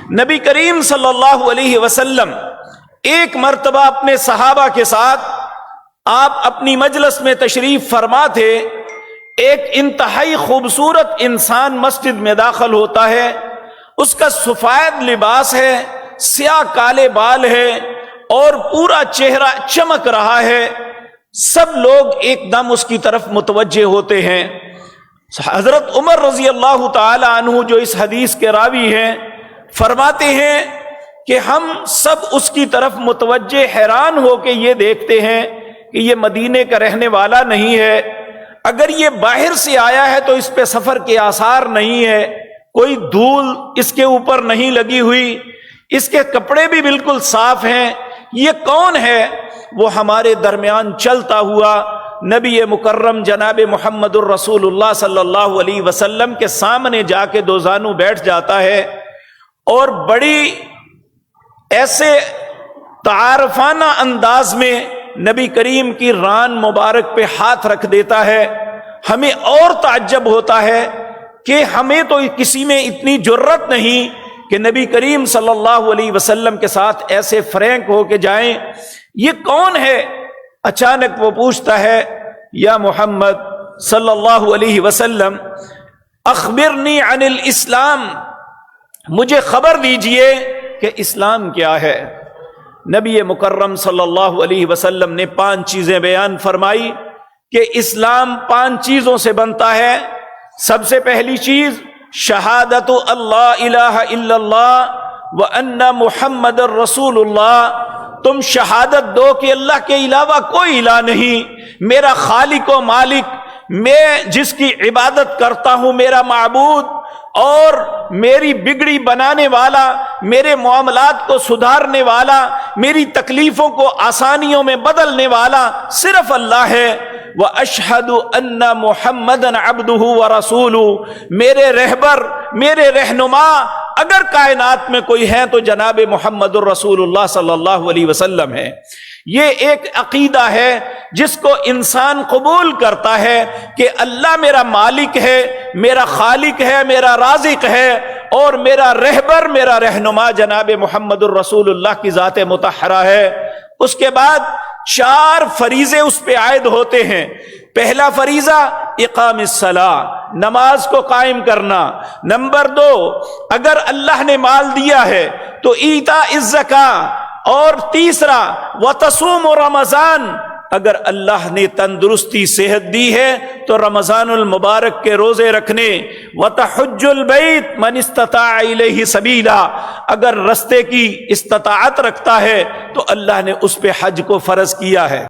نبی کریم صلی اللہ علیہ وسلم ایک مرتبہ اپنے صحابہ کے ساتھ آپ اپنی مجلس میں تشریف فرما تھے. ایک انتہائی خوبصورت انسان مسجد میں داخل ہوتا ہے. اس کا سفید لباس ہے، سیاہ کالے بال ہے اور پورا چہرہ چمک رہا ہے. سب لوگ ایک دم اس کی طرف متوجہ ہوتے ہیں. حضرت عمر رضی اللہ تعالی عنہ جو اس حدیث کے راوی ہیں فرماتے ہیں کہ ہم سب اس کی طرف متوجہ حیران ہو کے یہ دیکھتے ہیں کہ یہ مدینے کا رہنے والا نہیں ہے. اگر یہ باہر سے آیا ہے تو اس پہ سفر کے آثار نہیں ہے، کوئی دھول اس کے اوپر نہیں لگی ہوئی، اس کے کپڑے بھی بالکل صاف ہیں. یہ کون ہے؟ وہ ہمارے درمیان چلتا ہوا نبی مکرم جناب محمد الرسول اللہ صلی اللہ علیہ وسلم کے سامنے جا کے دو زانو بیٹھ جاتا ہے اور بڑی ایسے تعارفانہ انداز میں نبی کریم کی ران مبارک پہ ہاتھ رکھ دیتا ہے. ہمیں اور تعجب ہوتا ہے کہ ہمیں تو کسی میں اتنی جرت نہیں کہ نبی کریم صلی اللہ علیہ وسلم کے ساتھ ایسے فرینک ہو کے جائیں. یہ کون ہے؟ اچانک وہ پوچھتا ہے، یا محمد صلی اللہ علیہ وسلم اخبرنی عن الاسلام، مجھے خبر دیجئے کہ اسلام کیا ہے. نبی مکرم صلی اللہ علیہ وسلم نے 5 چیزیں بیان فرمائی کہ اسلام 5 چیزوں سے بنتا ہے. سب سے پہلی چیز شہادت اللہ الہ الا اللہ وان محمد الرسول اللہ. تم شہادت دو کہ اللہ کے علاوہ کوئی الہ نہیں، میرا خالق و مالک، میں جس کی عبادت کرتا ہوں میرا معبود، اور میری بگڑی بنانے والا، میرے معاملات کو سدھارنے والا، میری تکلیفوں کو آسانیوں میں بدلنے والا صرف اللہ ہے. وَأَشْهَدُ أَنَّ مُحَمَّدًا عَبْدُهُ وَرَسُولُهُ، میرے رہبر، میرے رہنما اگر کائنات میں کوئی ہے تو جناب محمد الرسول اللہ صلی اللہ علیہ وسلم ہے. یہ ایک عقیدہ ہے جس کو انسان قبول کرتا ہے کہ اللہ میرا مالک ہے، میرا خالق ہے، میرا رازق ہے، اور میرا رہبر، میرا رہنما جناب محمد الرسول اللہ کی ذات مطہرہ ہے. اس کے بعد 4 فریضے اس پہ عائد ہوتے ہیں. پہلا فریضہ اقام الصلاۃ، نماز کو قائم کرنا. نمبر 2، اگر اللہ نے مال دیا ہے تو ایتاء الزکاۃ. اور تیسرا وتصوم رمضان، اگر اللہ نے تندرستی صحت دی ہے تو رمضان المبارک کے روزے رکھنے. وتحج البیت من استطاع الیہ سبیلا، اگر رستے کی استطاعت رکھتا ہے تو اللہ نے اس پہ حج کو فرض کیا ہے.